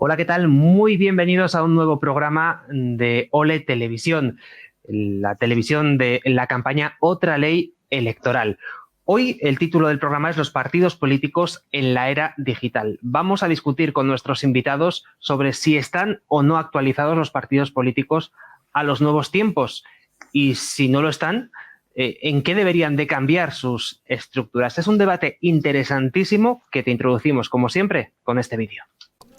Hola, ¿qué tal? Muy bienvenidos a un nuevo programa de Ole Televisión, la televisión de la campaña Otra Ley Electoral. Hoy el título del programa es Los partidos políticos en la era digital. Vamos a discutir con nuestros invitados sobre si están o no actualizados los partidos políticos a los nuevos tiempos y si no lo están, en qué deberían de cambiar sus estructuras. Es un debate interesantísimo que te introducimos, como siempre, con este vídeo.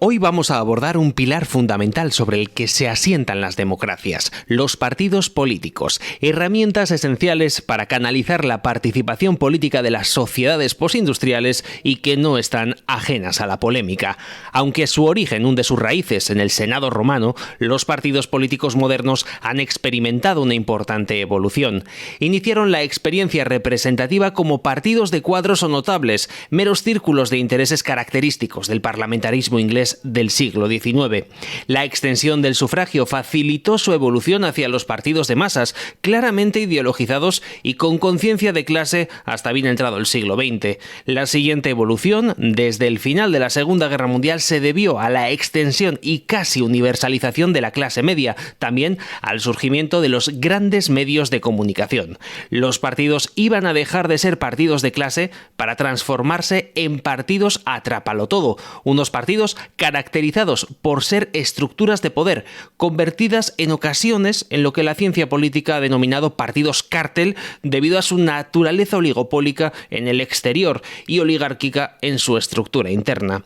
Hoy vamos a abordar un pilar fundamental sobre el que se asientan las democracias, los partidos políticos, herramientas esenciales para canalizar la participación política de las sociedades postindustriales y que no están ajenas a la polémica. Aunque su origen hunde sus raíces en el Senado romano, los partidos políticos modernos han experimentado una importante evolución. Iniciaron la experiencia representativa como partidos de cuadros o notables, meros círculos de intereses característicos del parlamentarismo inglés del siglo XIX. La extensión del sufragio facilitó su evolución hacia los partidos de masas, claramente ideologizados y con conciencia de clase hasta bien entrado el siglo XX. La siguiente evolución, desde el final de la Segunda Guerra Mundial, se debió a la extensión y casi universalización de la clase media, también al surgimiento de los grandes medios de comunicación. Los partidos iban a dejar de ser partidos de clase para transformarse en partidos atrápalo-todo, unos partidos caracterizados por ser estructuras de poder, convertidas en ocasiones en lo que la ciencia política ha denominado partidos cártel debido a su naturaleza oligopólica en el exterior y oligárquica en su estructura interna.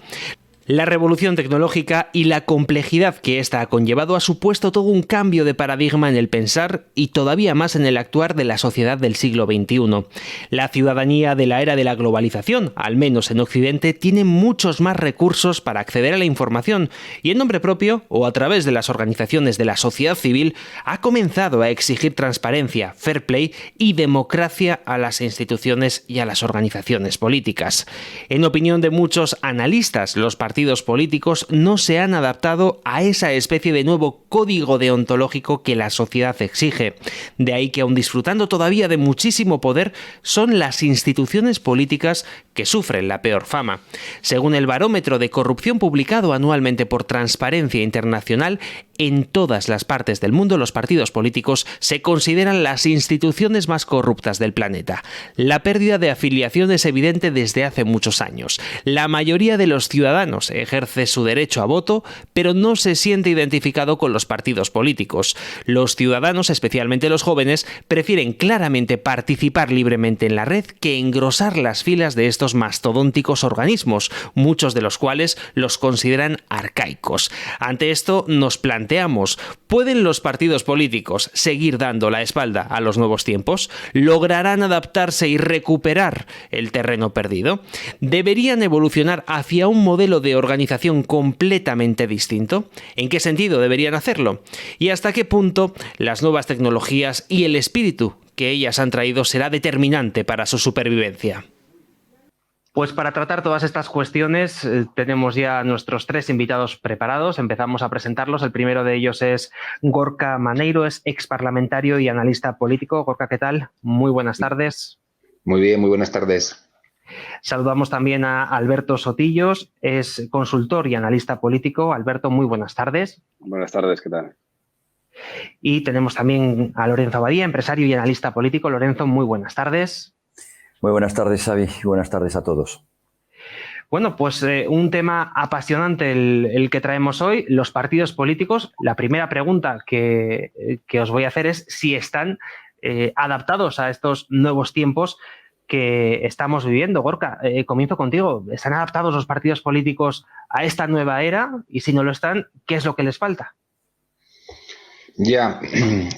La revolución tecnológica y la complejidad que ésta ha conllevado ha supuesto todo un cambio de paradigma en el pensar y todavía más en el actuar de la sociedad del siglo XXI. La ciudadanía de la era de la globalización, al menos en Occidente, tiene muchos más recursos para acceder a la información y en nombre propio o a través de las organizaciones de la sociedad civil ha comenzado a exigir transparencia, fair play y democracia a las instituciones y a las organizaciones políticas. En opinión de muchos analistas, los partidos políticos no se han adaptado a esa especie de nuevo código deontológico que la sociedad exige. De ahí que, aun disfrutando todavía de muchísimo poder, son las instituciones políticas que sufren la peor fama. Según el barómetro de corrupción publicado anualmente por Transparencia Internacional, en todas las partes del mundo los partidos políticos se consideran las instituciones más corruptas del planeta. La pérdida de afiliación es evidente desde hace muchos años. La mayoría de los ciudadanos ejerce su derecho a voto, pero no se siente identificado con los partidos políticos. Los ciudadanos, especialmente los jóvenes, prefieren claramente participar libremente en la red que engrosar las filas de estos mastodónticos organismos, muchos de los cuales los consideran arcaicos. Ante esto nos planteamos, ¿pueden los partidos políticos seguir dando la espalda a los nuevos tiempos? ¿Lograrán adaptarse y recuperar el terreno perdido? ¿Deberían evolucionar hacia un modelo de organización completamente distinto? ¿En qué sentido deberían hacerlo? ¿Y hasta qué punto las nuevas tecnologías y el espíritu que ellas han traído será determinante para su supervivencia? Pues para tratar todas estas cuestiones tenemos ya nuestros tres invitados preparados. Empezamos a presentarlos. El primero de ellos es Gorka Maneiro, es exparlamentario y analista político. Gorka, ¿qué tal? Muy buenas tardes. Muy bien, muy buenas tardes. Saludamos también a Alberto Sotillos, es consultor y analista político. Alberto, muy buenas tardes. Buenas tardes, ¿qué tal? Y tenemos también a Lorenzo Abadía, empresario y analista político. Lorenzo, muy buenas tardes. Muy buenas tardes, Xavi, y buenas tardes a todos. Bueno, pues un tema apasionante el que traemos hoy, los partidos políticos. La primera pregunta que os voy a hacer es si están adaptados a estos nuevos tiempos que estamos viviendo. Gorka, comienzo contigo. ¿Están adaptados los partidos políticos a esta nueva era? Y si no lo están, ¿qué es lo que les falta? Ya,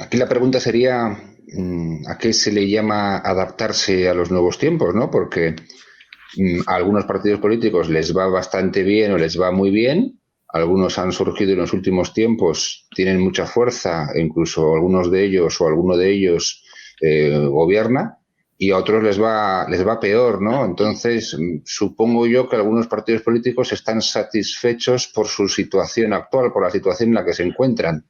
aquí la pregunta sería ¿a qué se le llama adaptarse a los nuevos tiempos, ¿no? Porque a algunos partidos políticos les va bastante bien o les va muy bien. Algunos han surgido en los últimos tiempos, tienen mucha fuerza, incluso algunos de ellos o alguno de ellos gobierna, y a otros les va peor, ¿no? Entonces, supongo yo que algunos partidos políticos están satisfechos por su situación actual, por la situación en la que se encuentran.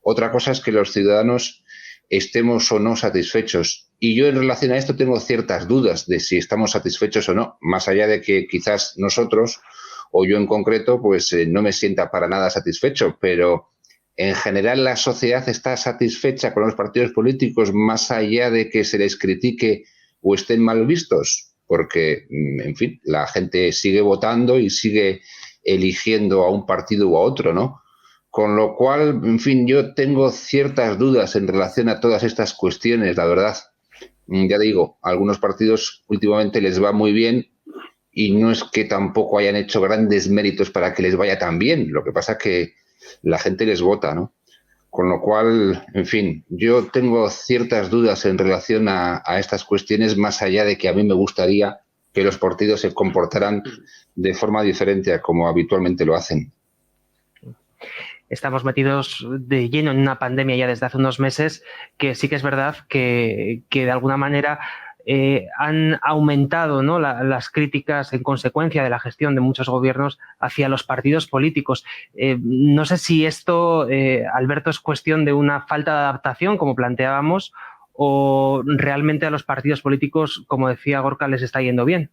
Otra cosa es que los ciudadanos estemos o no satisfechos. Y yo en relación a esto tengo ciertas dudas de si estamos satisfechos o no, más allá de que quizás nosotros o yo en concreto, pues no me sienta para nada satisfecho, pero en general la sociedad está satisfecha con los partidos políticos más allá de que se les critique o estén mal vistos, porque, en fin, la gente sigue votando y sigue eligiendo a un partido u a otro, ¿no? Con lo cual, en fin, yo tengo ciertas dudas en relación a todas estas cuestiones, la verdad. Ya digo, a algunos partidos últimamente les va muy bien y no es que tampoco hayan hecho grandes méritos para que les vaya tan bien. Lo que pasa es que la gente les vota, ¿no? Con lo cual, en fin, yo tengo ciertas dudas en relación a estas cuestiones, más allá de que a mí me gustaría que los partidos se comportaran de forma diferente a como habitualmente lo hacen. Estamos metidos de lleno en una pandemia ya desde hace unos meses, que sí que es verdad que de alguna manera han aumentado, ¿no?, las críticas en consecuencia de la gestión de muchos gobiernos hacia los partidos políticos. No sé si esto, Alberto, es cuestión de una falta de adaptación, como planteábamos, o realmente a los partidos políticos, como decía Gorka, les está yendo bien.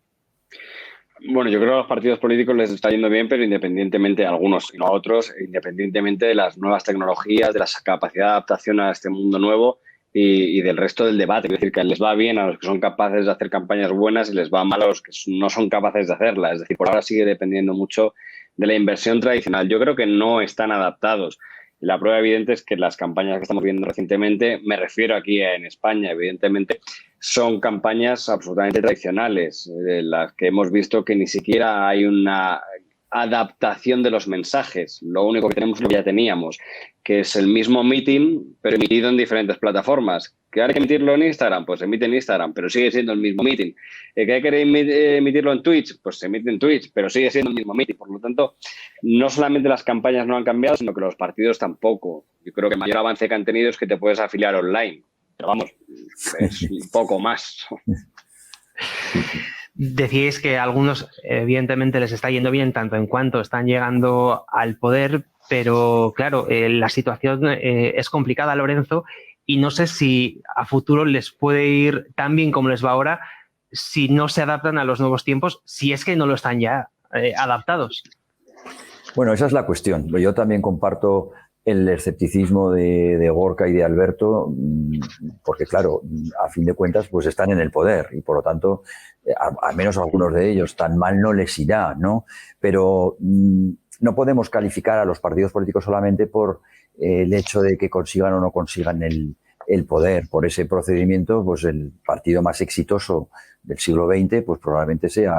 Bueno, yo creo que a los partidos políticos les está yendo bien, pero independientemente, a algunos y no a otros, independientemente de las nuevas tecnologías, de la capacidad de adaptación a este mundo nuevo y del resto del debate. Es decir, que les va bien a los que son capaces de hacer campañas buenas y les va mal a los que no son capaces de hacerlas. Es decir, por ahora sigue dependiendo mucho de la inversión tradicional. Yo creo que no están adaptados. Y la prueba evidente es que las campañas que estamos viendo recientemente, me refiero aquí en España, evidentemente, son campañas absolutamente tradicionales, de las que hemos visto que ni siquiera hay una adaptación de los mensajes. Lo único que tenemos es lo que ya teníamos, que es el mismo meeting, pero emitido en diferentes plataformas. ¿Que hay que emitirlo en Instagram? Pues se emite en Instagram, pero sigue siendo el mismo meeting. ¿Que hay que emitirlo en Twitch? Pues se emite en Twitch, pero sigue siendo el mismo meeting. Por lo tanto, no solamente las campañas no han cambiado, sino que los partidos tampoco. Yo creo que el mayor avance que han tenido es que te puedes afiliar online. Pero vamos, es un poco más. Decíais que a algunos evidentemente les está yendo bien tanto en cuanto están llegando al poder, pero claro, la situación es complicada, Lorenzo, y no sé si a futuro les puede ir tan bien como les va ahora si no se adaptan a los nuevos tiempos, si es que no lo están ya adaptados. Bueno, esa es la cuestión. Yo también comparto el escepticismo de Gorka y de Alberto, porque claro, a fin de cuentas, pues están en el poder y por lo tanto, al menos a algunos de ellos, tan mal no les irá, ¿no? Pero no podemos calificar a los partidos políticos solamente por el hecho de que consigan o no consigan el poder. Por ese procedimiento, pues el partido más exitoso del siglo XX, pues probablemente sea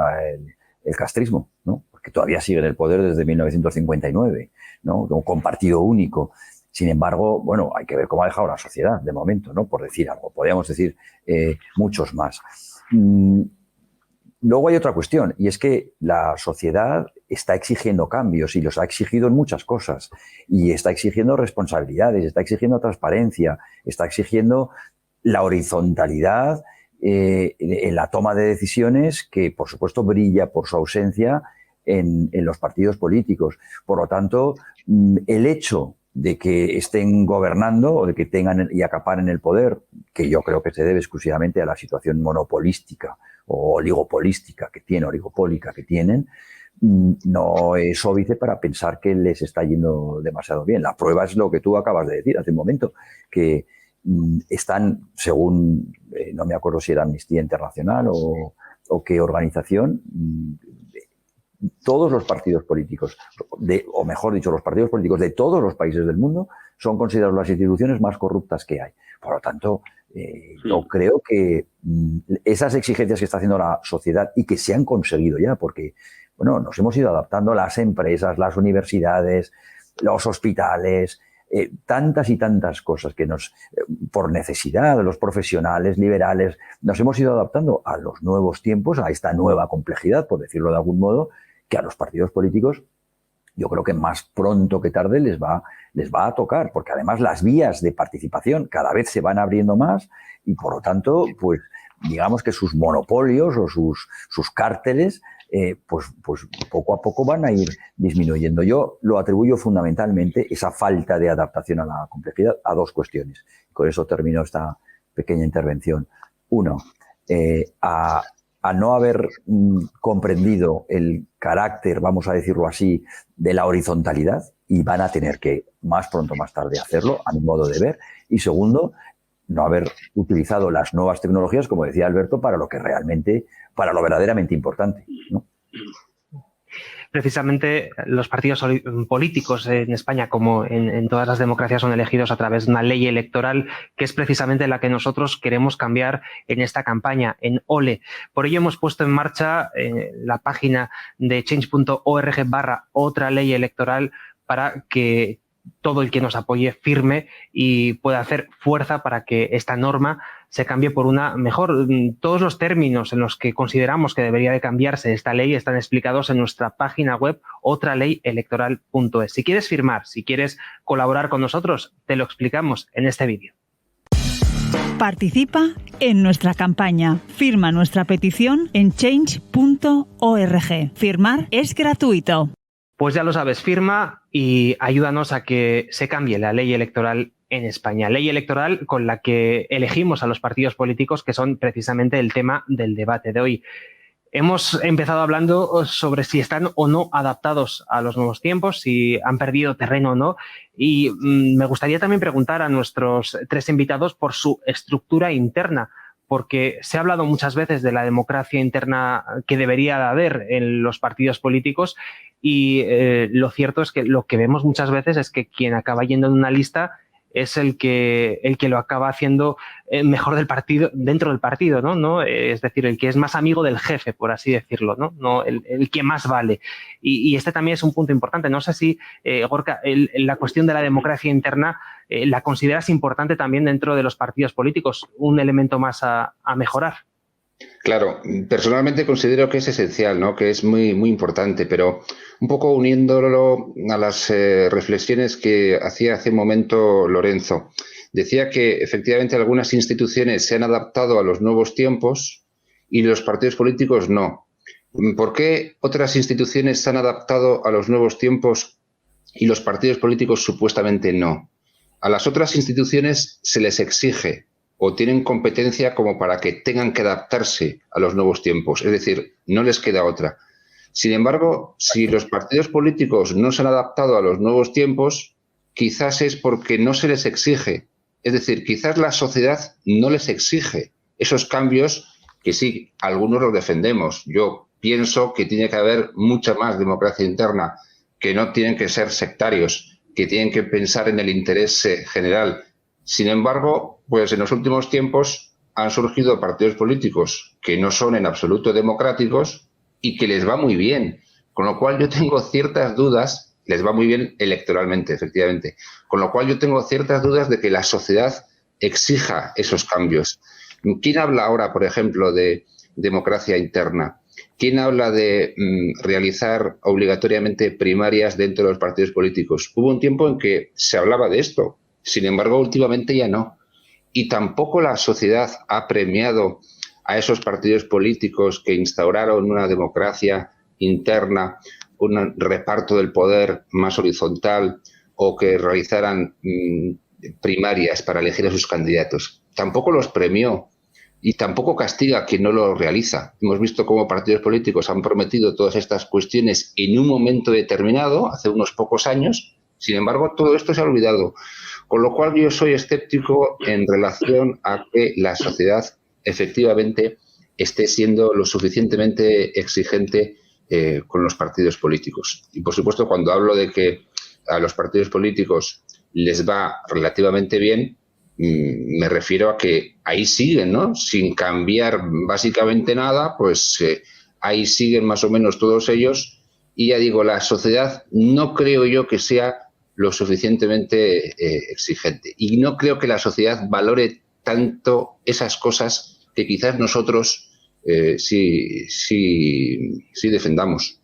el castrismo, ¿no? Porque todavía sigue en el poder desde 1959, ¿no? Con partido único. Sin embargo, bueno, hay que ver cómo ha dejado la sociedad de momento, ¿no? Por decir algo. Podríamos decir muchos más. Luego hay otra cuestión, y es que la sociedad está exigiendo cambios y los ha exigido en muchas cosas. Y está exigiendo responsabilidades, está exigiendo transparencia, está exigiendo la horizontalidad en la toma de decisiones que, por supuesto, brilla por su ausencia en los partidos políticos. Por lo tanto, el hecho de que estén gobernando o de que tengan y acaparen el poder, que yo creo que se debe exclusivamente a la situación monopolística o oligopolística que tienen, no es óbice para pensar que les está yendo demasiado bien. La prueba es lo que tú acabas de decir hace un momento, que están, según, no me acuerdo si era Amnistía Internacional o qué organización, todos los partidos políticos, o mejor dicho, los partidos políticos de todos los países del mundo son considerados las instituciones más corruptas que hay. Por lo tanto, yo creo que esas exigencias que está haciendo la sociedad y que se han conseguido ya, porque bueno, nos hemos ido adaptando las empresas, las universidades, los hospitales, tantas y tantas cosas que por necesidad, los profesionales liberales, nos hemos ido adaptando a los nuevos tiempos, a esta nueva complejidad, por decirlo de algún modo, que a los partidos políticos yo creo que más pronto que tarde les va a tocar, porque además las vías de participación cada vez se van abriendo más y por lo tanto, pues digamos que sus monopolios o sus cárteles pues poco a poco van a ir disminuyendo. Yo lo atribuyo fundamentalmente, esa falta de adaptación a la complejidad, a dos cuestiones. Con eso termino esta pequeña intervención. Uno, a a no haber comprendido el carácter, vamos a decirlo así, de la horizontalidad, y van a tener que, más pronto o más tarde, hacerlo, a mi modo de ver. Y segundo, no haber utilizado las nuevas tecnologías, como decía Alberto, para lo verdaderamente importante, ¿no? Precisamente los partidos políticos en España, como en todas las democracias, son elegidos a través de una ley electoral, que es precisamente la que nosotros queremos cambiar en esta campaña, en OLE. Por ello hemos puesto en marcha la página de change.org/otra ley electoral, para que todo el que nos apoye firme y pueda hacer fuerza para que esta norma se cambie por una mejor. Todos los términos en los que consideramos que debería de cambiarse esta ley están explicados en nuestra página web otraleyelectoral.es. Si quieres firmar, si quieres colaborar con nosotros, te lo explicamos en este vídeo. Participa en nuestra campaña. Firma nuestra petición en change.org. Firmar es gratuito. Pues ya lo sabes, firma y ayúdanos a que se cambie la ley electoral en España. Ley electoral con la que elegimos a los partidos políticos, que son precisamente el tema del debate de hoy. Hemos empezado hablando sobre si están o no adaptados a los nuevos tiempos, si han perdido terreno o no. Y me gustaría también preguntar a nuestros tres invitados por su estructura interna, porque se ha hablado muchas veces de la democracia interna que debería de haber en los partidos políticos, y lo cierto es que lo que vemos muchas veces es que quien acaba yendo en una lista es el que lo acaba haciendo mejor del partido, dentro del partido, ¿no? Es decir, el que es más amigo del jefe, por así decirlo, ¿no? El que más vale. Y este también es un punto importante. No sé si, Gorka, la cuestión de la democracia interna la consideras importante también dentro de los partidos políticos, un elemento más a mejorar. Claro, personalmente considero que es esencial, ¿no? Que es muy, muy importante, pero un poco uniéndolo a las reflexiones que hacía hace un momento Lorenzo. Decía que efectivamente algunas instituciones se han adaptado a los nuevos tiempos y los partidos políticos no. ¿Por qué otras instituciones se han adaptado a los nuevos tiempos y los partidos políticos supuestamente no? A las otras instituciones se les exige o tienen competencia como para que tengan que adaptarse a los nuevos tiempos. Es decir, no les queda otra. Sin embargo, si los partidos políticos no se han adaptado a los nuevos tiempos, quizás es porque no se les exige. Es decir, quizás la sociedad no les exige esos cambios que sí, algunos los defendemos. Yo pienso que tiene que haber mucha más democracia interna, que no tienen que ser sectarios, que tienen que pensar en el interés general. Sin embargo, pues en los últimos tiempos han surgido partidos políticos que no son en absoluto democráticos y que les va muy bien, con lo cual yo tengo ciertas dudas, les va muy bien electoralmente, efectivamente, con lo cual yo tengo ciertas dudas de que la sociedad exija esos cambios. ¿Quién habla ahora, por ejemplo, de democracia interna? ¿Quién habla de realizar obligatoriamente primarias dentro de los partidos políticos? Hubo un tiempo en que se hablaba de esto. Sin embargo, últimamente ya no. Y tampoco la sociedad ha premiado a esos partidos políticos que instauraron una democracia interna, un reparto del poder más horizontal o que realizaran primarias para elegir a sus candidatos. Tampoco los premió y tampoco castiga a quien no lo realiza. Hemos visto cómo partidos políticos han prometido todas estas cuestiones en un momento determinado, hace unos pocos años. Sin embargo, todo esto se ha olvidado. Con lo cual yo soy escéptico en relación a que la sociedad efectivamente esté siendo lo suficientemente exigente con los partidos políticos. Y por supuesto, cuando hablo de que a los partidos políticos les va relativamente bien, me refiero a que ahí siguen, ¿no? Sin cambiar básicamente nada, pues ahí siguen más o menos todos ellos. Y ya digo, la sociedad no creo yo que sea lo suficientemente exigente. Y no creo que la sociedad valore tanto esas cosas que quizás nosotros sí defendamos.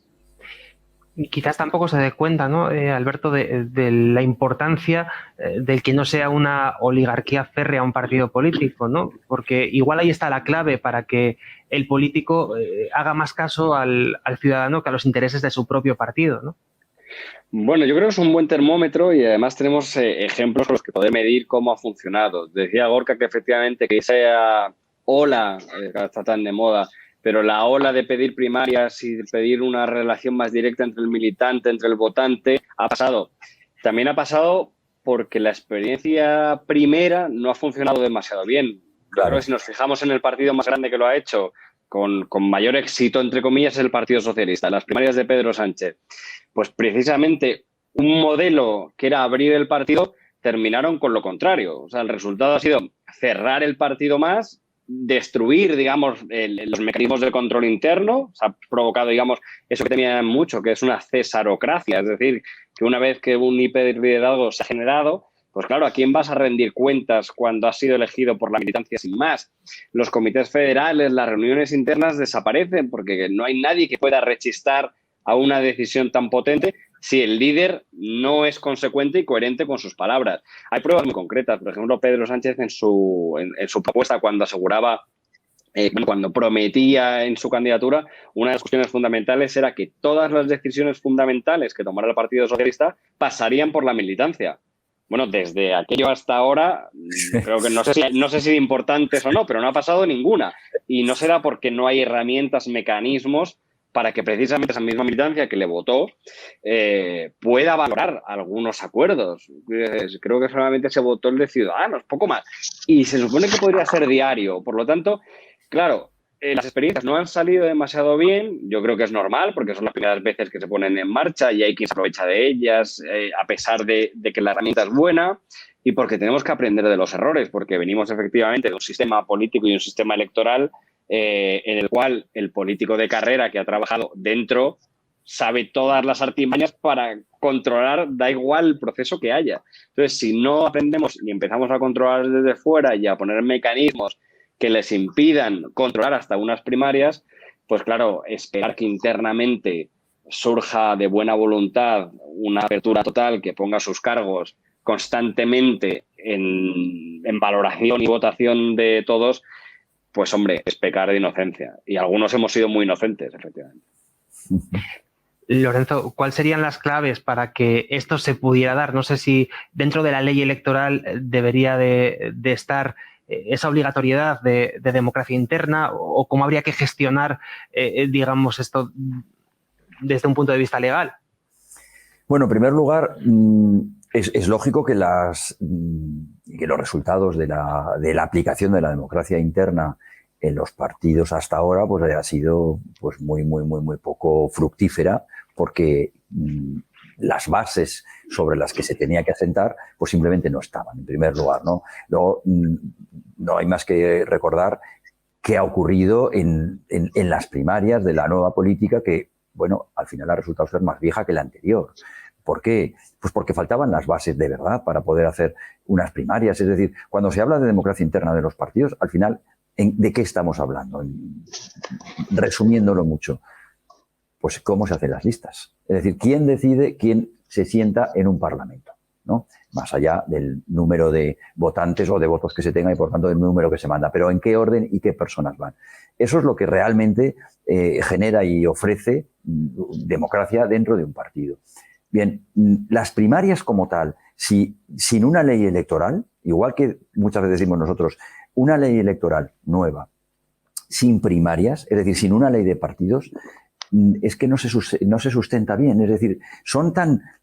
Y quizás tampoco se dé cuenta, ¿no, Alberto, de la importancia del que no sea una oligarquía férrea un partido político, ¿no? Porque igual ahí está la clave para que el político haga más caso al ciudadano que a los intereses de su propio partido, ¿no? Bueno, yo creo que es un buen termómetro y además tenemos ejemplos con los que poder medir cómo ha funcionado. Decía Gorka que efectivamente que esa ola que está tan de moda pero la ola de pedir primarias y de pedir una relación más directa entre el militante, entre el votante, ha pasado. También ha pasado porque la experiencia primera no ha funcionado demasiado bien. Claro. Creo que si nos fijamos en el partido más grande que lo ha hecho con mayor éxito, entre comillas, es el Partido Socialista, las primarias de Pedro Sánchez. Pues precisamente un modelo que era abrir el partido terminaron con lo contrario. O sea, el resultado ha sido cerrar el partido más, destruir, digamos, los mecanismos de control interno. Se ha provocado, digamos, eso que temían mucho, que es una cesarocracia. Es decir, que una vez que un hiperliderazgo se ha generado, pues claro, ¿a quién vas a rendir cuentas cuando has sido elegido por la militancia sin más? Los comités federales, las reuniones internas desaparecen porque no hay nadie que pueda rechistar a una decisión tan potente si el líder no es consecuente y coherente con sus palabras. Hay pruebas muy concretas. Por ejemplo, Pedro Sánchez en su propuesta, cuando aseguraba, cuando prometía en su candidatura, una de las cuestiones fundamentales era que todas las decisiones fundamentales que tomara el Partido Socialista pasarían por la militancia. Bueno, desde aquello hasta ahora, creo que no sé si importantes o no, pero no ha pasado ninguna. Y no será porque no hay herramientas, mecanismos para que precisamente esa misma militancia que le votó pueda valorar algunos acuerdos. Creo que solamente se votó el de Ciudadanos, poco más. Y se supone que podría ser diario. Por lo tanto, claro, las experiencias no han salido demasiado bien. Yo creo que es normal porque son las primeras veces que se ponen en marcha y hay quien se aprovecha de ellas a pesar de que la herramienta es buena y porque tenemos que aprender de los errores, porque venimos efectivamente de un sistema político y un sistema electoral en el cual el político de carrera que ha trabajado dentro sabe todas las artimañas para controlar, da igual el proceso que haya. Entonces, si no aprendemos y empezamos a controlar desde fuera y a poner mecanismos que les impidan controlar hasta unas primarias, pues claro, esperar que internamente surja de buena voluntad una apertura total que ponga sus cargos constantemente en valoración y votación de todos, pues hombre, es pecar de inocencia. Y algunos hemos sido muy inocentes, efectivamente. Lorenzo, ¿cuáles serían las claves para que esto se pudiera dar? No sé si dentro de la ley electoral debería de estar esa obligatoriedad de democracia interna o cómo habría que gestionar, digamos, esto desde un punto de vista legal. Bueno, en primer lugar, es lógico que los resultados de la aplicación de la democracia interna en los partidos hasta ahora pues haya sido pues muy poco fructífera, porque las bases sobre las que se tenía que asentar pues simplemente no estaban, en primer lugar, ¿no? Luego, no hay más que recordar qué ha ocurrido en las primarias de la nueva política que, bueno, al final ha resultado ser más vieja que la anterior. ¿Por qué? Pues porque faltaban las bases de verdad para poder hacer unas primarias. Es decir, cuando se habla de democracia interna de los partidos, al final, ¿de qué estamos hablando? Resumiéndolo mucho, pues cómo se hacen las listas. Es decir, ¿quién decide quién se sienta en un parlamento? ¿No? Más allá del número de votantes o de votos que se tenga y, por tanto, del número que se manda. Pero ¿en qué orden y qué personas van? Eso es lo que realmente genera y ofrece democracia dentro de un partido. Bien, las primarias como tal, sin una ley electoral, igual que muchas veces decimos nosotros, una ley electoral nueva, sin primarias, es decir, sin una ley de partidos, es que no se sustenta bien. Es decir,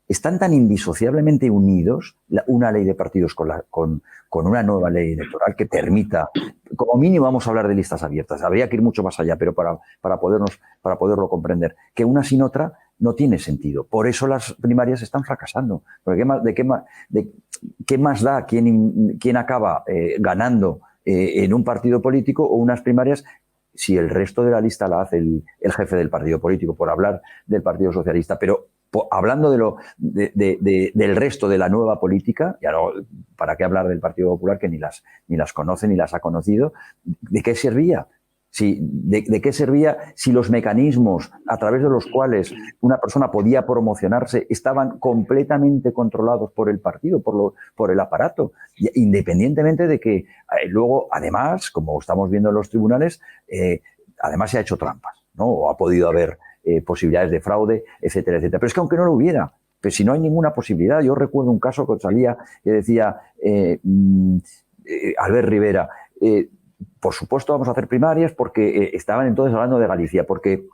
están tan indisociablemente unidos una ley de partidos con una nueva ley electoral que permita, como mínimo vamos a hablar de listas abiertas, habría que ir mucho más allá, pero para poderlo comprender, que una sin otra no tiene sentido. Por eso las primarias están fracasando. Porque ¿qué más da quién acaba ganando en un partido político o unas primarias si el resto de la lista la hace el jefe del partido político, por hablar del Partido Socialista? Pero hablando del resto de la nueva política, ya no, ¿para qué hablar del Partido Popular que ni las conoce ni las ha conocido? ¿De qué servía? ¿De qué servía si los mecanismos a través de los cuales una persona podía promocionarse estaban completamente controlados por el partido, por el aparato? Independientemente de que luego, además, como estamos viendo en los tribunales, además se ha hecho trampas, ¿no? O ha podido haber posibilidades de fraude, etcétera, etcétera. Pero es que aunque no lo hubiera, pues si no hay ninguna posibilidad, yo recuerdo un caso que salía que decía Albert Rivera, por supuesto vamos a hacer primarias porque estaban entonces hablando de Galicia, porque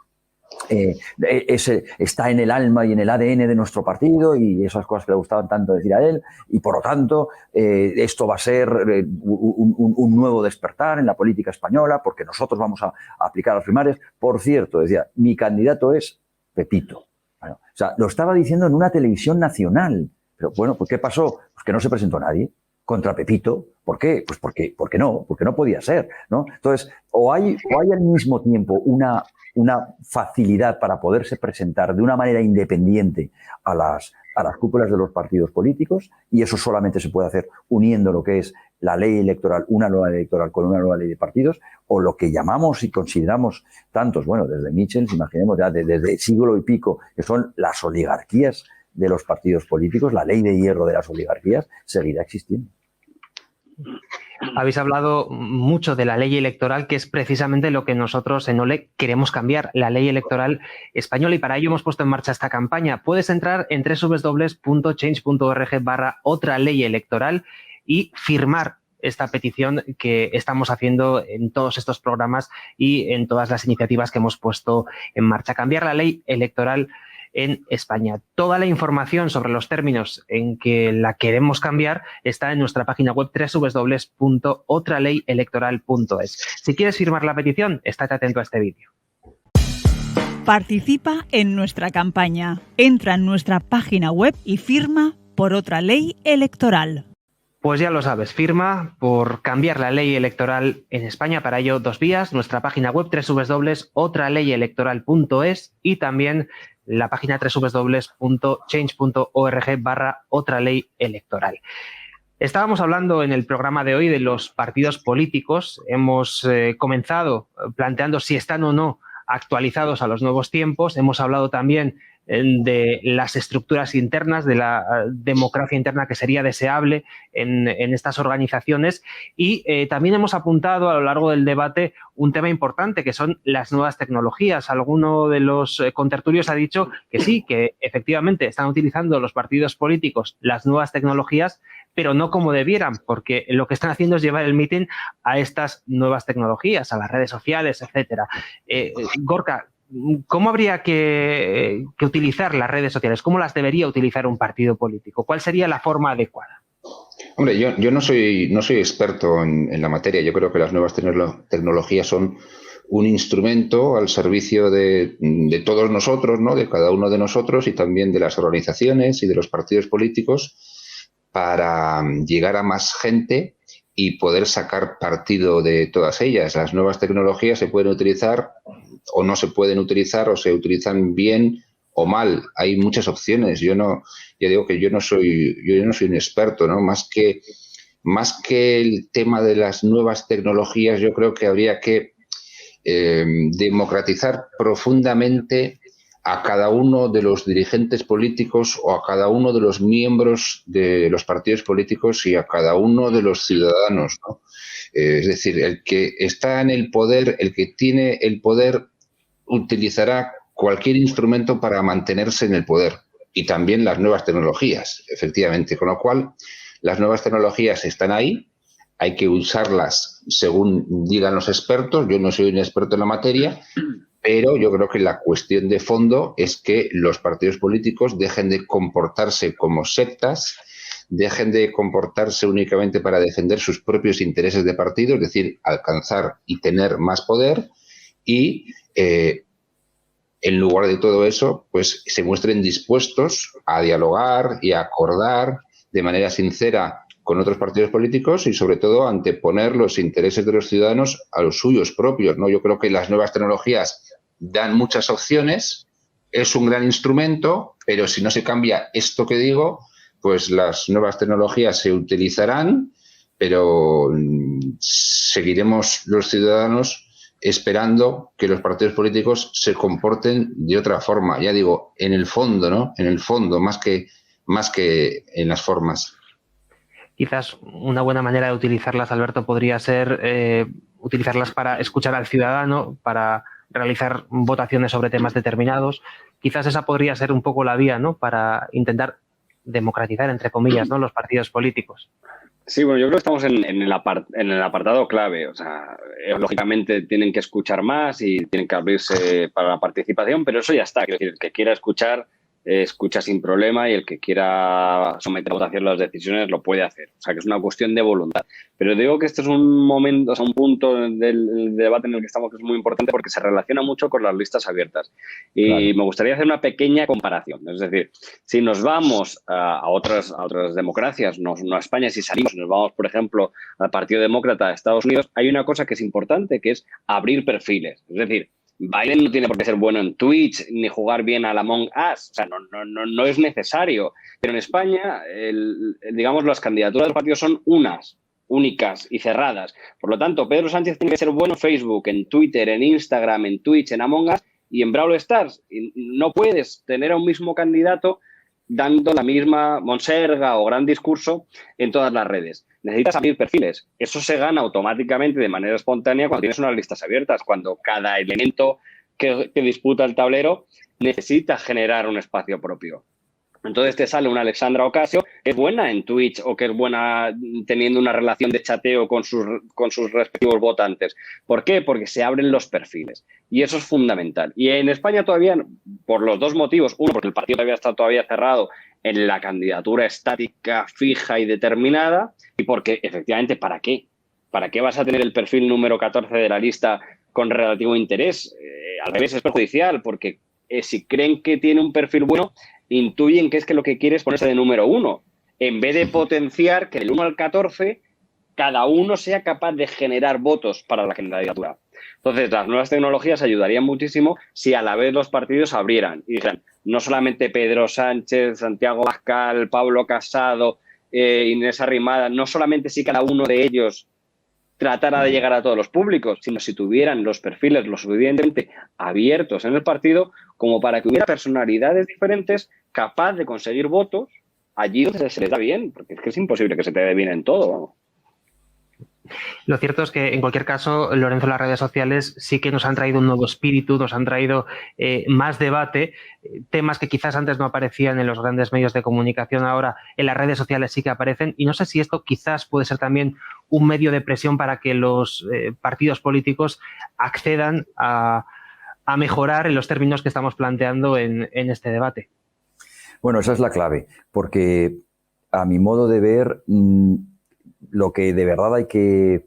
está en el alma y en el ADN de nuestro partido y esas cosas que le gustaban tanto decir a él, y por lo tanto esto va a ser un nuevo despertar en la política española porque nosotros vamos a aplicar las primarias. Por cierto, decía, mi candidato es Pepito. Bueno, o sea, lo estaba diciendo en una televisión nacional, pero bueno, pues ¿qué pasó? Pues que no se presentó nadie contra Pepito. ¿Por qué? Pues porque no podía ser, ¿no? Entonces, o hay al mismo tiempo una facilidad para poderse presentar de una manera independiente a las cúpulas de los partidos políticos, y eso solamente se puede hacer uniendo lo que es la ley electoral, una nueva ley electoral con una nueva ley de partidos, o lo que llamamos y consideramos tantos, bueno, desde Michels, imaginemos ya desde siglo y pico, que son las oligarquías de los partidos políticos, la ley de hierro de las oligarquías seguirá existiendo. Habéis hablado mucho de la ley electoral, que es precisamente lo que nosotros en OLE queremos cambiar, la ley electoral española, y para ello hemos puesto en marcha esta campaña. Puedes entrar en www.change.org/otra ley electoral y firmar esta petición que estamos haciendo en todos estos programas y en todas las iniciativas que hemos puesto en marcha. Cambiar la ley electoral en España. Toda la información sobre los términos en que la queremos cambiar está en nuestra página web www.otraleyelectoral.es. Si quieres firmar la petición, estate atento a este vídeo. Participa en nuestra campaña. Entra en nuestra página web y firma por otra ley electoral. Pues ya lo sabes, firma por cambiar la ley electoral en España. Para ello, 2 vías: nuestra página web www.otraleyelectoral.es y también la página www.change.org/otra ley electoral. Estábamos hablando en el programa de hoy de los partidos políticos. Hemos comenzado planteando si están o no actualizados a los nuevos tiempos. Hemos hablado también de las estructuras internas, de la democracia interna que sería deseable en estas organizaciones, y también hemos apuntado a lo largo del debate un tema importante, que son las nuevas tecnologías. Alguno de los contertulios ha dicho que sí, que efectivamente están utilizando los partidos políticos las nuevas tecnologías, pero no como debieran, porque lo que están haciendo es llevar el mitin a estas nuevas tecnologías, a las redes sociales, etcétera. Gorka, ¿cómo habría que utilizar las redes sociales? ¿Cómo las debería utilizar un partido político? ¿Cuál sería la forma adecuada? Hombre, yo no soy experto en la materia. Yo creo que las nuevas tecnologías son un instrumento al servicio de todos nosotros, ¿no? De cada uno de nosotros y también de las organizaciones y de los partidos políticos, para llegar a más gente y poder sacar partido de todas ellas. Las nuevas tecnologías se pueden utilizar o no se pueden utilizar, o se utilizan bien o mal. Hay muchas opciones. Ya digo que yo no soy un experto, ¿no? Más que el tema de las nuevas tecnologías, yo creo que habría que democratizar profundamente a cada uno de los dirigentes políticos o a cada uno de los miembros de los partidos políticos y a cada uno de los ciudadanos, ¿no? Es decir, el que está en el poder, el que tiene el poder, utilizará cualquier instrumento para mantenerse en el poder, y también las nuevas tecnologías, efectivamente. Con lo cual, las nuevas tecnologías están ahí, hay que usarlas según digan los expertos. Yo no soy un experto en la materia, pero yo creo que la cuestión de fondo es que los partidos políticos dejen de comportarse como sectas, dejen de comportarse únicamente para defender sus propios intereses de partido, es decir, alcanzar y tener más poder, y en lugar de todo eso, pues se muestren dispuestos a dialogar y a acordar de manera sincera con otros partidos políticos y, sobre todo, anteponer los intereses de los ciudadanos a los suyos propios, ¿no? Yo creo que las nuevas tecnologías dan muchas opciones, es un gran instrumento, pero si no se cambia esto que digo, pues las nuevas tecnologías se utilizarán, pero seguiremos los ciudadanos esperando que los partidos políticos se comporten de otra forma. Ya digo, en el fondo, ¿no? En el fondo, más que en las formas. Quizás una buena manera de utilizarlas, Alberto, podría ser utilizarlas para escuchar al ciudadano, para realizar votaciones sobre temas determinados. Quizás esa podría ser un poco la vía, ¿no?, para intentar democratizar, entre comillas, ¿no?, los partidos políticos. Sí, bueno, yo creo que estamos en el apartado clave. O sea, lógicamente tienen que escuchar más y tienen que abrirse para la participación, pero eso ya está. Quiero decir, el que quiera escuchar, escucha sin problema, y el que quiera someter a votación las decisiones lo puede hacer. O sea, que es una cuestión de voluntad. Pero digo que este es un momento, o sea, un punto del debate en el que estamos que es muy importante porque se relaciona mucho con las listas abiertas. Y Claro. me gustaría hacer una pequeña comparación. Es decir, si nos vamos a otras democracias, no a España, si salimos, nos vamos, por ejemplo, al Partido Demócrata de Estados Unidos, hay una cosa que es importante, que es abrir perfiles. Es decir, Biden no tiene por qué ser bueno en Twitch ni jugar bien al Among Us. O sea, no es necesario. Pero en España, digamos, las candidaturas del partido son únicas y cerradas. Por lo tanto, Pedro Sánchez tiene que ser bueno en Facebook, en Twitter, en Instagram, en Twitch, en Among Us y en Brawl Stars. Y no puedes tener a un mismo candidato dando la misma monserga o gran discurso en todas las redes. Necesitas abrir perfiles. Eso se gana automáticamente de manera espontánea cuando tienes unas listas abiertas, cuando cada elemento que disputa el tablero necesita generar un espacio propio. Entonces te sale una Alexandra Ocasio que es buena en Twitch o que es buena teniendo una relación de chateo con sus respectivos votantes. ¿Por qué? Porque se abren los perfiles. Y eso es fundamental. Y en España todavía, por los dos motivos. Uno, porque el partido todavía está cerrado en la candidatura estática, fija y determinada. Y porque, efectivamente, ¿para qué? ¿Para qué vas a tener el perfil número 14 de la lista con relativo interés? Al revés, es perjudicial, porque si creen que tiene un perfil bueno, intuyen que es que lo que quiere es ponerse de número 1, en vez de potenciar que del 1 al 14 cada uno sea capaz de generar votos para la candidatura. Entonces, las nuevas tecnologías ayudarían muchísimo si a la vez los partidos abrieran y dijeran, no solamente Pedro Sánchez, Santiago Abascal, Pablo Casado, Inés Arrimada, no solamente si cada uno de ellos tratara de llegar a todos los públicos, sino si tuvieran los perfiles lo suficientemente abiertos en el partido como para que hubiera personalidades diferentes capaz de conseguir votos allí donde se les da bien, porque es que es imposible que se te dé bien en todo, vamos. Lo cierto es que, en cualquier caso, Lorenzo, las redes sociales sí que nos han traído un nuevo espíritu, nos han traído más debate, temas que quizás antes no aparecían en los grandes medios de comunicación, ahora en las redes sociales sí que aparecen, y no sé si esto quizás puede ser también un medio de presión para que los partidos políticos accedan a mejorar en los términos que estamos planteando en este debate. Bueno, esa es la clave, porque a mi modo de ver, lo que de verdad hay que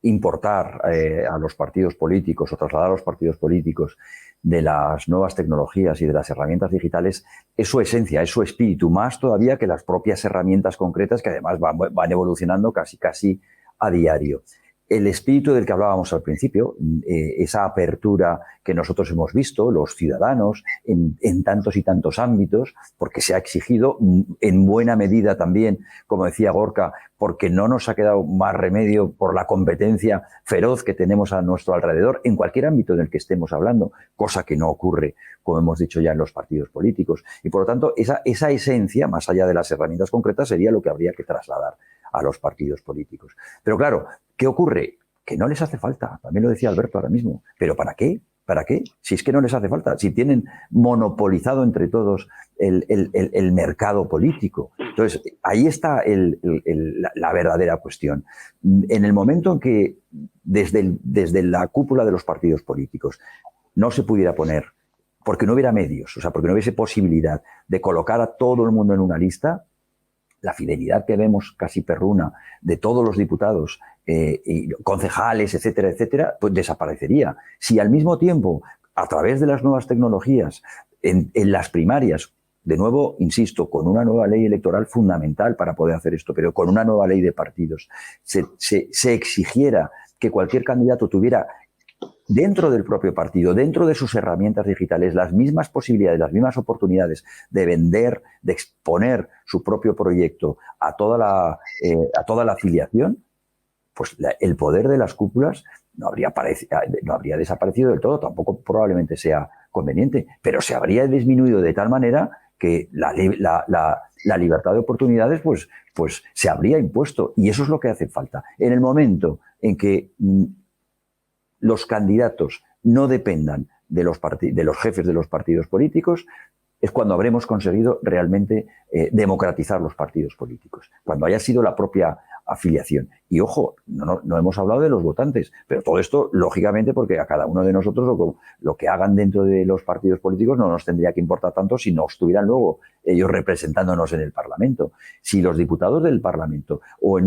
importar a los partidos políticos o trasladar a los partidos políticos de las nuevas tecnologías y de las herramientas digitales es su esencia, es su espíritu, más todavía que las propias herramientas concretas que además van evolucionando casi a diario. El espíritu del que hablábamos al principio, esa apertura que nosotros hemos visto, los ciudadanos, en tantos y tantos ámbitos, porque se ha exigido en buena medida también, como decía Gorka, porque no nos ha quedado más remedio por la competencia feroz que tenemos a nuestro alrededor, en cualquier ámbito en el que estemos hablando, cosa que no ocurre, como hemos dicho ya, en los partidos políticos. Y por lo tanto, esa esencia, más allá de las herramientas concretas, sería lo que habría que trasladar a los partidos políticos. Pero claro, ¿qué ocurre? Que no les hace falta, también lo decía Alberto ahora mismo, pero ¿para qué? ¿Para qué? Si es que no les hace falta, si tienen monopolizado entre todos el mercado político. Entonces, ahí está la verdadera cuestión. En el momento en que desde la cúpula de los partidos políticos no se pudiera poner, porque no hubiera medios, o sea, porque no hubiese posibilidad de colocar a todo el mundo en una lista, la fidelidad que vemos casi perruna de todos los diputados, y concejales, etcétera, etcétera, pues desaparecería. Si al mismo tiempo, a través de las nuevas tecnologías, en las primarias, de nuevo, insisto, con una nueva ley electoral fundamental para poder hacer esto, pero con una nueva ley de partidos, se exigiera que cualquier candidato tuviera dentro del propio partido, dentro de sus herramientas digitales, las mismas posibilidades, las mismas oportunidades de vender, de exponer su propio proyecto a toda la afiliación, pues el poder de las cúpulas no habría desaparecido del todo, tampoco probablemente sea conveniente, pero se habría disminuido de tal manera que la libertad de oportunidades pues se habría impuesto, y eso es lo que hace falta. En el momento en que los candidatos no dependan de los jefes de los partidos políticos, es cuando habremos conseguido realmente democratizar los partidos políticos, cuando haya sido la propia afiliación. Y ojo, no hemos hablado de los votantes, pero todo esto, lógicamente, porque a cada uno de nosotros lo que hagan dentro de los partidos políticos no nos tendría que importar tanto si no estuvieran luego ellos representándonos en el Parlamento. Si los diputados del Parlamento o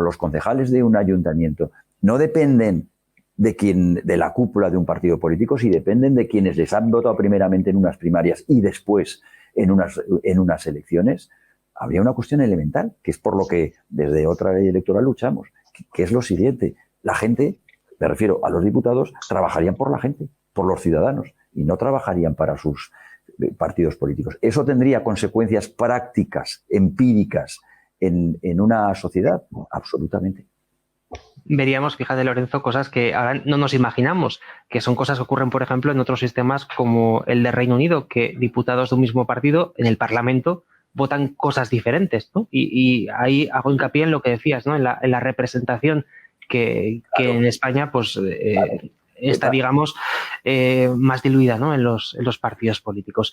los concejales de un ayuntamiento no dependen de la cúpula de un partido político, si dependen de quienes les han votado primeramente en unas primarias y después en unas elecciones, habría una cuestión elemental, que es por lo que desde otra ley electoral luchamos, que es lo siguiente: la gente, me refiero a los diputados, trabajarían por la gente, por los ciudadanos, y no trabajarían para sus partidos políticos. Eso tendría consecuencias prácticas, empíricas, en una sociedad, absolutamente. Veríamos, fíjate, Lorenzo, cosas que ahora no nos imaginamos, que son cosas que ocurren, por ejemplo, en otros sistemas como el de Reino Unido, que diputados de un mismo partido en el Parlamento votan cosas diferentes, ¿no? Y ahí hago hincapié en lo que decías, ¿no? En la representación que en España pues está, digamos, más diluida, ¿no? en los partidos políticos.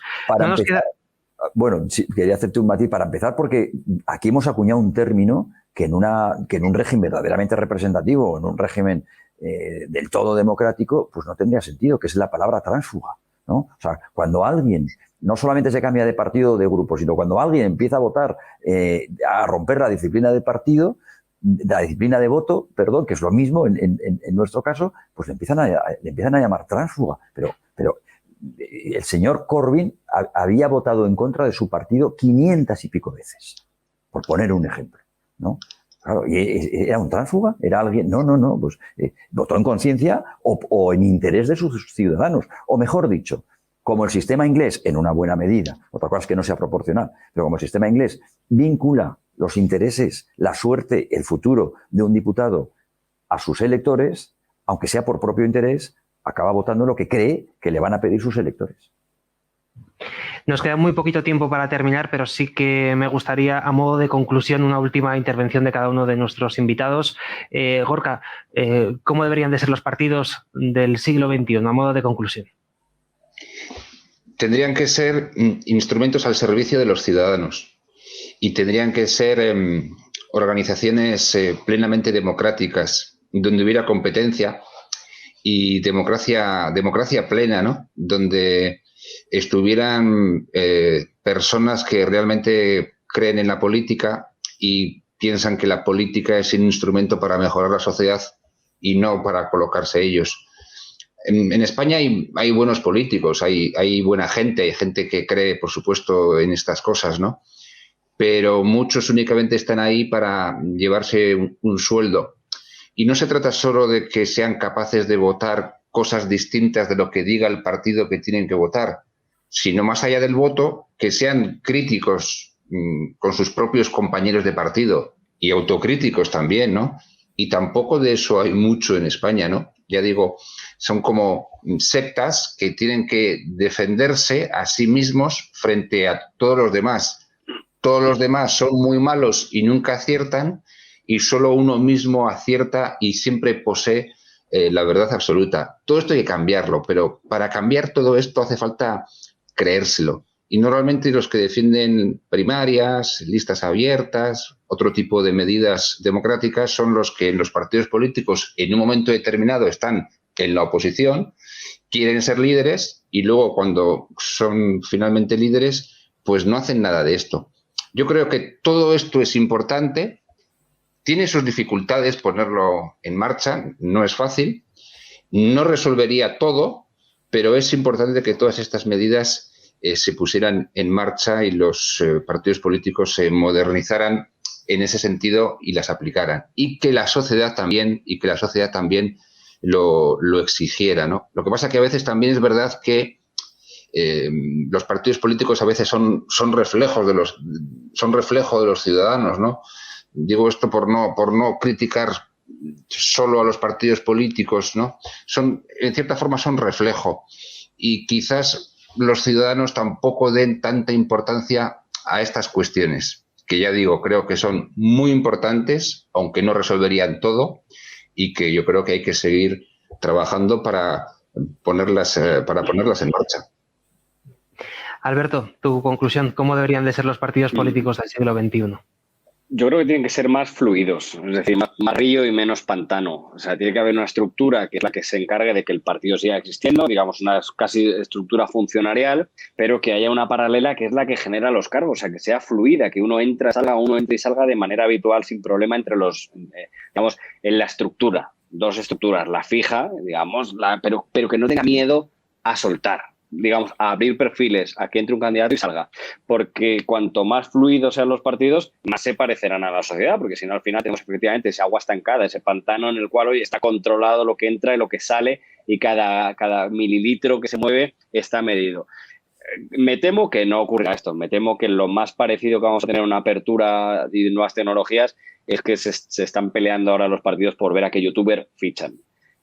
Bueno, sí, quería hacerte un matiz para empezar, porque aquí hemos acuñado un término que en un régimen verdaderamente representativo, en un régimen del todo democrático, pues no tendría sentido, que es la palabra tránsfuga, ¿no? O sea, cuando alguien no solamente se cambia de partido o de grupo, sino cuando alguien empieza a votar, a romper la disciplina de partido, la disciplina de voto, perdón, que es lo mismo en nuestro caso, pues le empiezan a llamar tránsfuga. Pero el señor Corbyn había votado en contra de su partido 500 y pico veces, por poner un ejemplo, ¿no? Claro, ¿y era un tránsfuga? ¿Era alguien? No, pues votó en conciencia o en interés de sus ciudadanos, o mejor dicho, como el sistema inglés, en una buena medida, otra cosa es que no sea proporcional, pero como el sistema inglés vincula los intereses, la suerte, el futuro de un diputado a sus electores, aunque sea por propio interés, acaba votando lo que cree que le van a pedir sus electores. Nos queda muy poquito tiempo para terminar, pero sí que me gustaría, a modo de conclusión, una última intervención de cada uno de nuestros invitados. Gorka, ¿cómo deberían de ser los partidos del siglo XXI, a modo de conclusión? Tendrían que ser instrumentos al servicio de los ciudadanos y tendrían que ser organizaciones plenamente democráticas, donde hubiera competencia y democracia plena, ¿no? Donde estuvieran personas que realmente creen en la política y piensan que la política es un instrumento para mejorar la sociedad y no para colocarse ellos. En España hay buenos políticos, hay buena gente, hay gente que cree, por supuesto, en estas cosas, ¿no? Pero muchos únicamente están ahí para llevarse un sueldo. Y no se trata solo de que sean capaces de votar cosas distintas de lo que diga el partido que tienen que votar, sino más allá del voto, que sean críticos con sus propios compañeros de partido y autocríticos también, ¿no? Y tampoco de eso hay mucho en España, ¿no? Ya digo, son como sectas que tienen que defenderse a sí mismos frente a todos los demás. Todos los demás son muy malos y nunca aciertan, y solo uno mismo acierta y siempre posee la verdad absoluta. Todo esto hay que cambiarlo, pero para cambiar todo esto hace falta creérselo. Y normalmente los que defienden primarias, listas abiertas, otro tipo de medidas democráticas son los que en los partidos políticos en un momento determinado están en la oposición, quieren ser líderes y luego cuando son finalmente líderes pues no hacen nada de esto. Yo creo que todo esto es importante, tiene sus dificultades ponerlo en marcha, no es fácil, no resolvería todo, pero es importante que todas estas medidas se pusieran en marcha y los partidos políticos se modernizaran en ese sentido y las aplicaran. Y que la sociedad también, lo exigiera, ¿no? Lo que pasa que a veces también es verdad que los partidos políticos a veces son reflejo de los ciudadanos, ¿no? Digo esto por no criticar solo a los partidos políticos, ¿no? En cierta forma son reflejo y quizás los ciudadanos tampoco den tanta importancia a estas cuestiones, que ya digo, creo que son muy importantes, aunque no resolverían todo, y que yo creo que hay que seguir trabajando para ponerlas en marcha. Alberto, tu conclusión, ¿cómo deberían de ser los partidos políticos del siglo XXI? Yo creo que tienen que ser más fluidos, es decir, más río y menos pantano. O sea, tiene que haber una estructura que es la que se encargue de que el partido siga existiendo, digamos, una casi estructura funcionarial, pero que haya una paralela que es la que genera los cargos, o sea, que sea fluida, que uno entre y salga de manera habitual sin problema entre los, digamos, en la estructura. Dos estructuras, la fija, digamos, pero que no tenga miedo a soltar, digamos, a abrir perfiles, a que entre un candidato y salga. Porque cuanto más fluidos sean los partidos, más se parecerán a la sociedad, porque si no, al final tenemos efectivamente ese agua estancada, ese pantano en el cual hoy está controlado lo que entra y lo que sale, y cada mililitro que se mueve está medido. Me temo que no ocurrirá esto. Me temo que lo más parecido que vamos a tener una apertura de nuevas tecnologías es que se están peleando ahora los partidos por ver a qué youtuber fichan.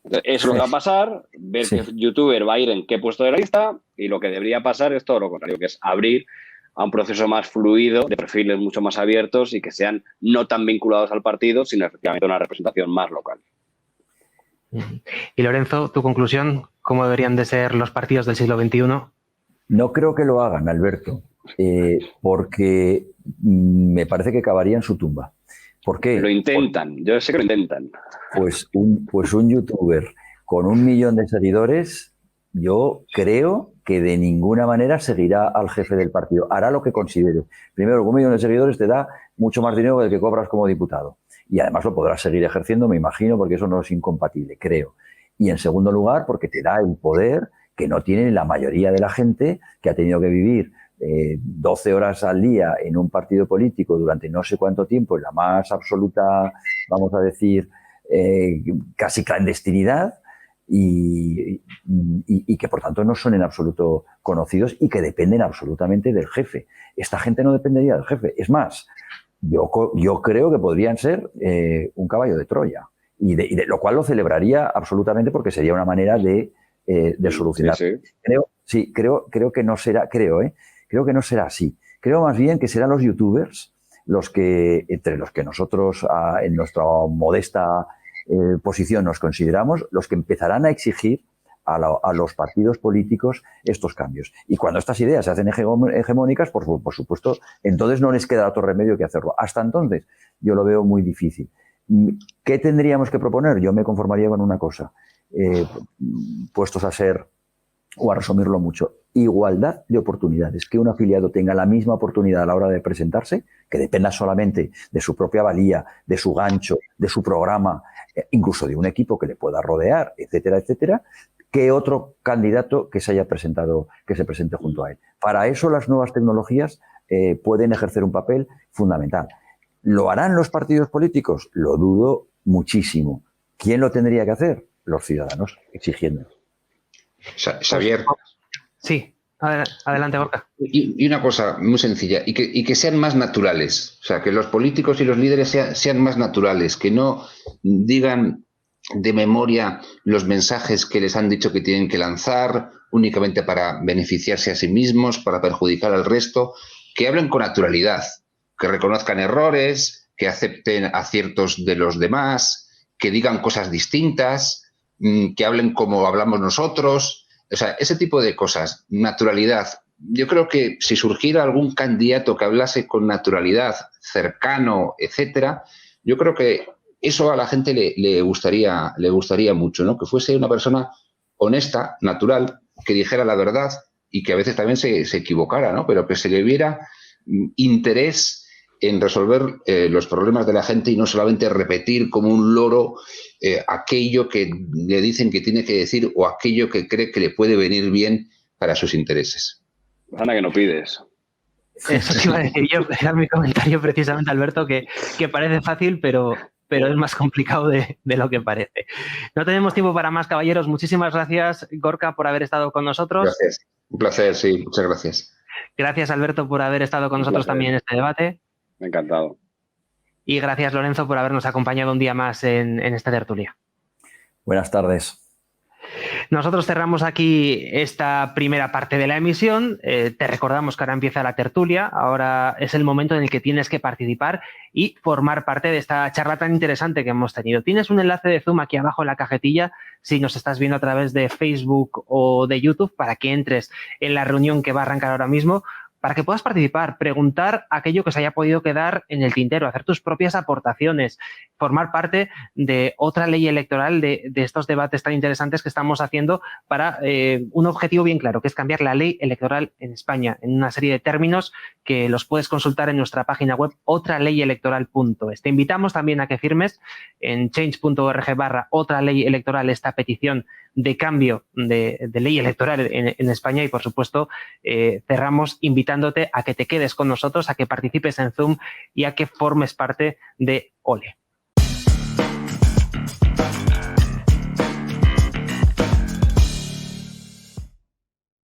Entonces, eso es lo que va a pasar, ver qué youtuber va a ir en qué puesto de la lista, y lo que debería pasar es todo lo contrario, que es abrir a un proceso más fluido, de perfiles mucho más abiertos y que sean no tan vinculados al partido, sino efectivamente una representación más local. Y Lorenzo, tu conclusión, ¿cómo deberían de ser los partidos del siglo XXI? No creo que lo hagan, Alberto, porque me parece que cavarían su tumba. ¿Por qué? Lo intentan, yo sé que lo intentan. Pues un youtuber con 1 millón de seguidores, yo creo que de ninguna manera seguirá al jefe del partido. Hará lo que considere. Primero, con 1 millón de seguidores te da mucho más dinero del que cobras como diputado. Y además lo podrás seguir ejerciendo, me imagino, porque eso no es incompatible, creo. Y en segundo lugar, porque te da el poder que no tiene la mayoría de la gente que ha tenido que vivir 12 horas al día en un partido político durante no sé cuánto tiempo, en la más absoluta, vamos a decir, casi clandestinidad, y que por tanto no son en absoluto conocidos y que dependen absolutamente del jefe. Esta gente no dependería del jefe. Es más, yo creo que podrían ser un caballo de Troya, y de lo cual lo celebraría absolutamente, porque sería una manera de solucionar. Sí. Creo que no será, creo que no será así. Creo más bien que serán los youtubers los que, entre los que nosotros en nuestra modesta posición nos consideramos, los que empezarán a exigir a los partidos políticos estos cambios. Y cuando estas ideas se hacen hegemónicas, por supuesto, entonces no les queda otro remedio que hacerlo. Hasta entonces yo lo veo muy difícil. ¿Qué tendríamos que proponer? Yo me conformaría con una cosa, puestos a ser, o a resumirlo mucho, igualdad de oportunidades, que un afiliado tenga la misma oportunidad a la hora de presentarse, que dependa solamente de su propia valía, de su gancho, de su programa, incluso de un equipo que le pueda rodear, etcétera, etcétera, que otro candidato que se haya presentado, que se presente junto a él. Para eso las nuevas tecnologías pueden ejercer un papel fundamental. ¿Lo harán los partidos políticos? Lo dudo muchísimo. ¿Quién lo tendría que hacer? Los ciudadanos, exigiendo. Xavier. Sí, adelante, Gorka. Y una cosa muy sencilla, y que sean más naturales. O sea, que los políticos y los líderes sean más naturales, que no digan de memoria los mensajes que les han dicho que tienen que lanzar únicamente para beneficiarse a sí mismos, para perjudicar al resto, que hablen con naturalidad, que reconozcan errores, que acepten aciertos de los demás, que digan cosas distintas, que hablen como hablamos nosotros. O sea, ese tipo de cosas, naturalidad. Yo creo que si surgiera algún candidato que hablase con naturalidad, cercano, etcétera, yo creo que eso a la gente le gustaría mucho, ¿no? Que fuese una persona honesta, natural, que dijera la verdad y que a veces también se equivocara, ¿no? Pero que se le viera interés en resolver los problemas de la gente y no solamente repetir como un loro aquello que le dicen que tiene que decir o aquello que cree que le puede venir bien para sus intereses. Anda que no pides. Eso te iba a decir yo, era mi comentario precisamente, Alberto, que parece fácil, pero es más complicado de lo que parece. No tenemos tiempo para más, caballeros. Muchísimas gracias, Gorka, por haber estado con nosotros. Gracias. Un placer, sí. Muchas gracias. Gracias, Alberto, por haber estado con nosotros también en este debate. Encantado. Y gracias, Lorenzo, por habernos acompañado un día más en esta tertulia. Buenas tardes. Nosotros cerramos aquí esta primera parte de la emisión. Te recordamos que ahora empieza la tertulia. Ahora es el momento en el que tienes que participar y formar parte de esta charla tan interesante que hemos tenido. Tienes un enlace de Zoom aquí abajo en la cajetilla si nos estás viendo a través de Facebook o de YouTube para que entres en la reunión que va a arrancar ahora mismo, para que puedas participar, preguntar aquello que se haya podido quedar en el tintero, hacer tus propias aportaciones, formar parte de otra ley electoral de estos debates tan interesantes que estamos haciendo para un objetivo bien claro, que es cambiar la ley electoral en España en una serie de términos que los puedes consultar en nuestra página web otraleyelectoral.es. Te invitamos también a que firmes en change.org/otra ley electoral esta petición de cambio de ley electoral en España y, por supuesto, cerramos invitándote a que te quedes con nosotros, a que participes en Zoom y a que formes parte de OLE.